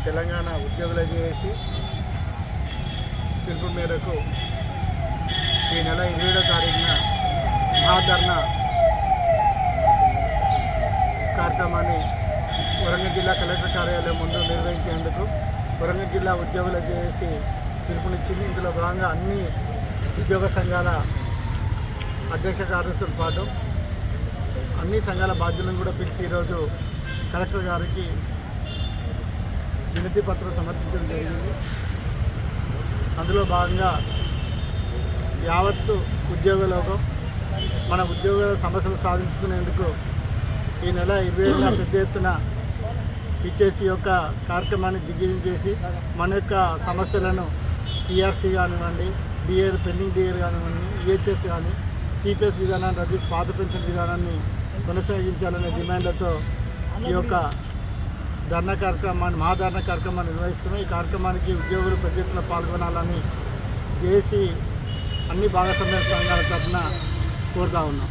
తెలంగాణ ఉద్యోగుల జేఏసీ పిలుపు మేరకు ఈ నెల 27వ తారీఖున మహాధర్నా కార్యక్రమాన్ని వరంగల్ జిల్లా కలెక్టర్ కార్యాలయం ముందు నిర్వహించేందుకు వరంగల్ జిల్లా ఉద్యోగుల జేఏసీ పిలుపునిచ్చింది. ఇందులో భాగంగా అన్ని ఉద్యోగ సంఘాల అధ్యక్ష కార్యదర్శులతో పాటు అన్ని సంఘాల బాధ్యులను కూడా పిలిచి ఈరోజు కలెక్టర్ గారికి వినతి పత్రం సమర్పించడం జరిగింది. అందులో భాగంగా యావత్తు ఉద్యోగ లోకం మన ఉద్యోగ సమస్యలు సాధించుకునేందుకు ఈ నెల 27న పెద్ద ఎత్తున ఇచ్చేసి యొక్క కార్యక్రమాన్ని దిగ్విజయం చేసి మన యొక్క సమస్యలను టీఆర్సీ కానివ్వండి, డిఏడ్ పెండింగ్ డిఏడ్ కానివ్వండి, ఈహెచ్ఎస్ కానీ సిపిఎస్ విధానాన్ని రద్దు పాత పెన్షన్ విధానాన్ని కొనసాగించాలనే డిమాండ్లతో ఈ యొక్క ధర్నా కార్యక్రమాన్ని మహాధర్నా కార్యక్రమాన్ని నిర్వహిస్తున్నాం. ఈ కార్యక్రమానికి ఉద్యోగులు పెద్ద ఎత్తున పాల్గొనాలని జేఏసీ అన్ని భాగస్వామ్య సంఘాల తరఫున కోరుతా ఉన్నాం.